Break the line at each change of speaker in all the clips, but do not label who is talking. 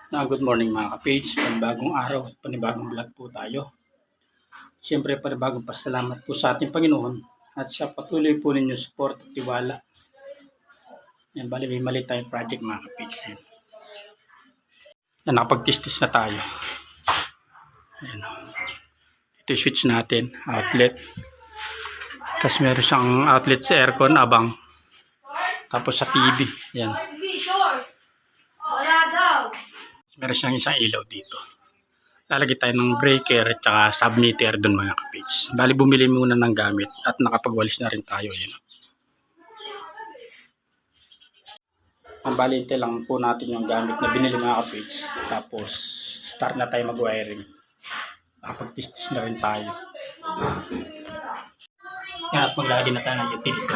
Good morning mga ka-page, panibagong araw at panibagong vlog po tayo. Siyempre panibagong pasalamat po sa ating Panginoon at sa patuloy po ninyong support at tiwala. Yan, bali may mali tayong project mga ka-page. Yan, nakapag-testis na tayo. Yan, ito yung switch natin, outlet. Tapos meron siyang outlet sa aircon, abang. Tapos sa TV, yan. Meron siyang isang ilaw dito. Lalagay tayo ng breaker at saka submeter doon mga ka-page. Bali bumili muna ng gamit at nakapagwalis na rin tayo. Yun. Ang balite lang po natin yung gamit na binili mga ka-page. Tapos start na tayo mag-wiring. Nakapag-testis na rin tayo. Yan, at maglagay na tayo ng utility.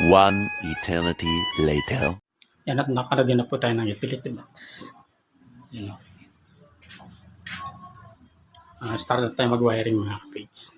One eternity later.
Yan, at nakalagyan na po tayo ng utility box. Yan, start na tayo mag-wiring mga ka-page.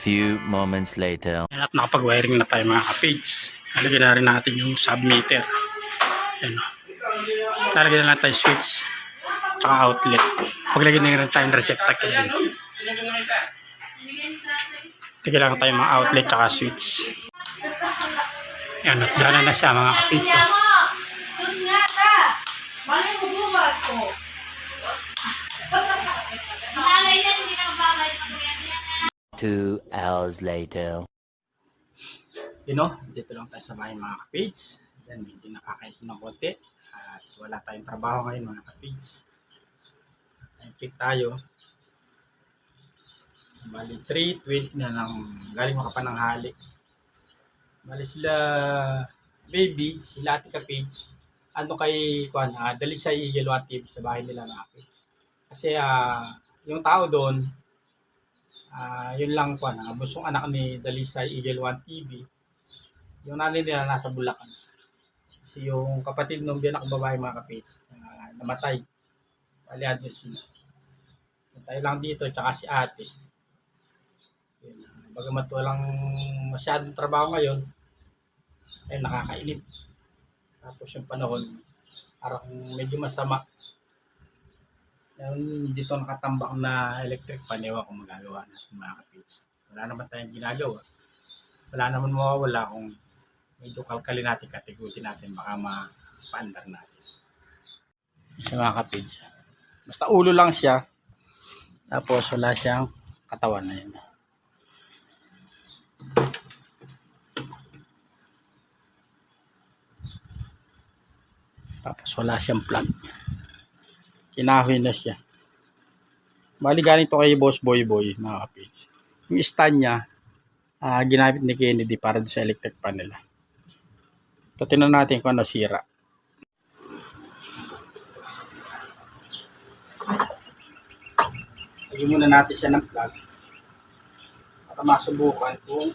few moments later.
Yan, at nakapag-wiring na tayo mga ka-page. Nalagyan na rin natin yung submeter. Yan o. Nalagyan na natin switch tsaka outlet. Paglagyan na rin tayo ng receptacle. Tigil lang tayo mga outlet tsaka switch. Yan, at gana na siya mga ka-page.
Two hours later.
Dito lang tayo sa bahay mga ka-page. Yan, medyo nakakait ng konti. At wala tayong trabaho ngayon mga ka-page. Click tayo. Bali 3:20 na lang. Galing makapananghali. Bali sila baby, sila ate ka-page. Ano kay Kwan, dali sa Eagle One TV sa bahay nila mga ka-page. Kasi yung tao doon, yun lang Kwan, busong anak ni Dalisay Eagle One TV. Yung nanay nila nasa Bulacan. Kasi yung kapatid nung biyanak babae mga kapis, namatay. Aliad nyo sila. Tayo lang dito, tsaka si ate. Yun, bagamat walang masyadong trabaho ngayon, ay nakakainip. Tapos yung panahon, parang medyo masama. Yung dito nakatambak na electric pan, ewan kung magagawa natin mga kapis. Wala naman tayong ginagawa. Wala naman mawawala kung medyo kalkalin natin, katigutin natin, baka mapaandar natin. Sa mga kapits. Basta ulo lang siya. Tapos wala siyang katawan na yun. Tapos wala siyang plug. Kinahoy na siya. Bali galing to kay Boss Boy Boy mga kapits. Yung stand niya, ginamit ni Kennedy para sa electric pan nila. So, tingnan natin kung ano sira. Lagyan muna natin siya ng plug para masubukan kung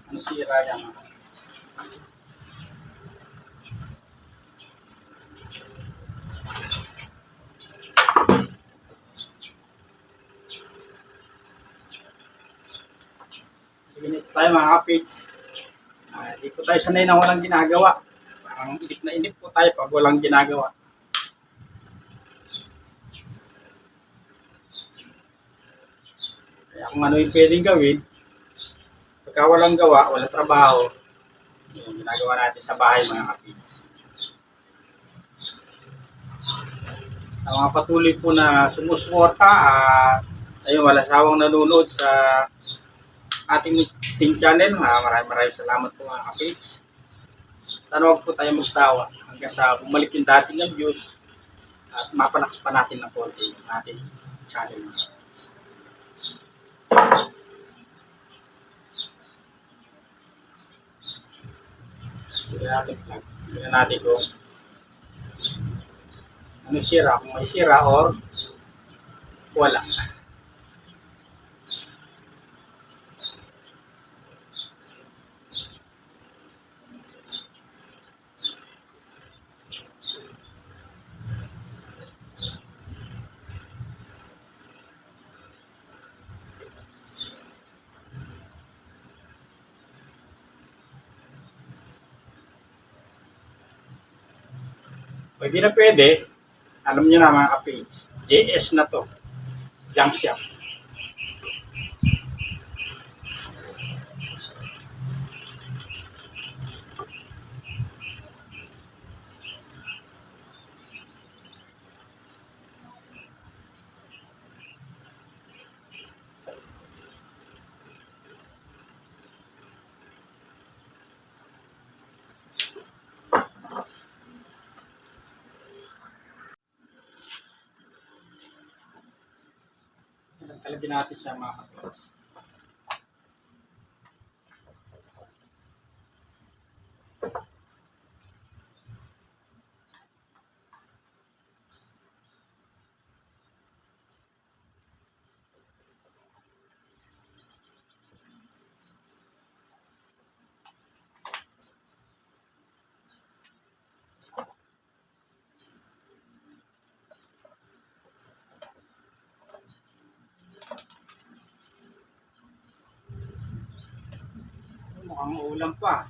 ano sira niya. Ganito tayo mga kapits. Di po tayo sanay na walang ginagawa. Parang inip na inip po tayo pag walang ginagawa. Kaya kung ano yung pwedeng gawin, pagka walang gawa, walang trabaho, yung ginagawa natin sa bahay mga kapits. Sa mga patuloy po na sumusuporta, ayun, wala sawang nanonood sa ating team channel. Maraming salamat po mga kapits. Sana huwag po tayo magsawa hanggang sa bumalik yung dating ng views at mapalakas pa natin ng konti yung ating channel mga kapits. Tignan natin kung ano sira, kung may sira or wala. Pwede na pwede, alam nyo na mga ka-page, JS na to, junk shop. Talagyan natin siya mga kapits. Ang ulam pa.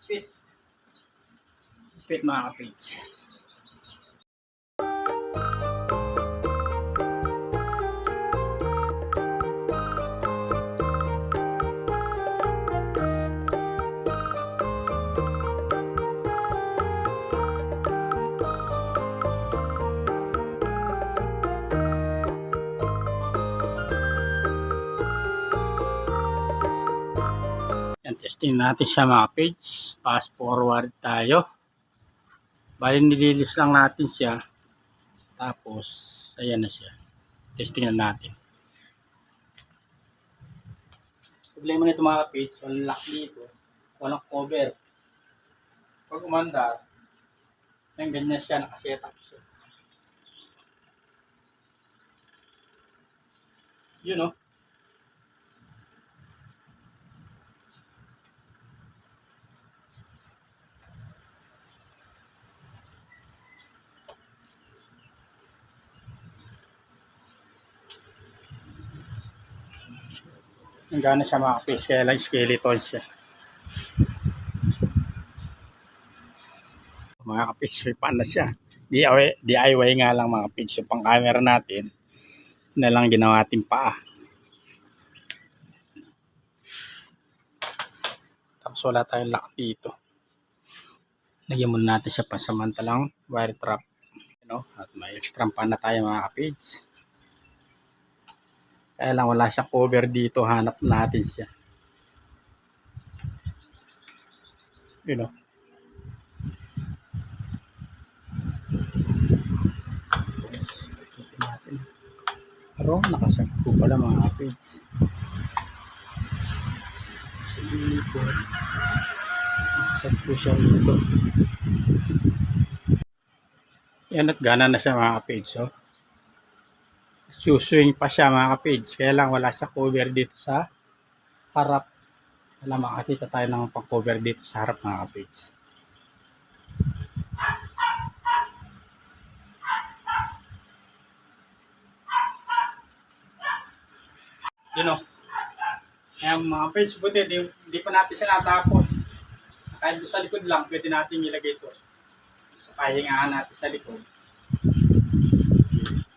Pit. Pit mga kapits. Yan, testing natin siya mga page. Fast forward tayo. Bali nililis lang natin siya. Tapos, ayan na siya. Testing na natin. Problema nito mga page, walang lock dito. Walang cover. Pag umandar, yan ganyan siya, nakasetup siya. Yun o. Ang gana siya mga kapis, kaya lang skeleton siya. Mga kapis, may pan na siya. DIY nga lang mga kapis. Yung pang camera natin, na lang ginawa natin paa. Tapos wala tayong lock dito. Lagyan muna natin siya pansamantalang wire trap. At may extra pan na tayo mga kapis. Kaya lang wala siyang cover dito, hanap natin siya. Pero nakasakto pala mga kapits. Dito. Nakasakto siya dito. Yan at gana na siya mga kapits. Oh. Suswing pa siya mga kapits. Kaya lang wala siya cover dito sa harap. Wala makakita tayo ng pang-cover dito sa harap mga kapits. Yun o. Kaya mga page, buti, di pa natin siya natapon. Kahit sa likod lang, pwede natin ilagay ito. Sa pahingaan natin sa likod.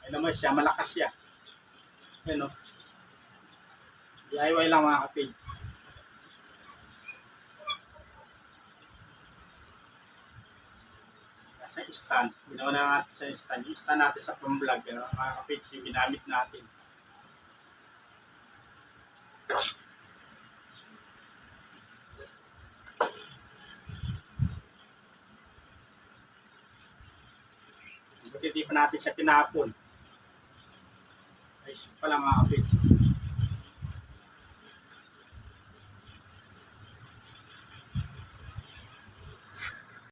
Ay naman siya, malakas siya. Yun o. DIY lang mga kapage. Sa stand, ginawa na natin sa stand. Yung stand natin sa pang-vlog, mga kapage, yung ginamit natin. Buti di pa natin siya tinapon. Ayos pala mga kapits.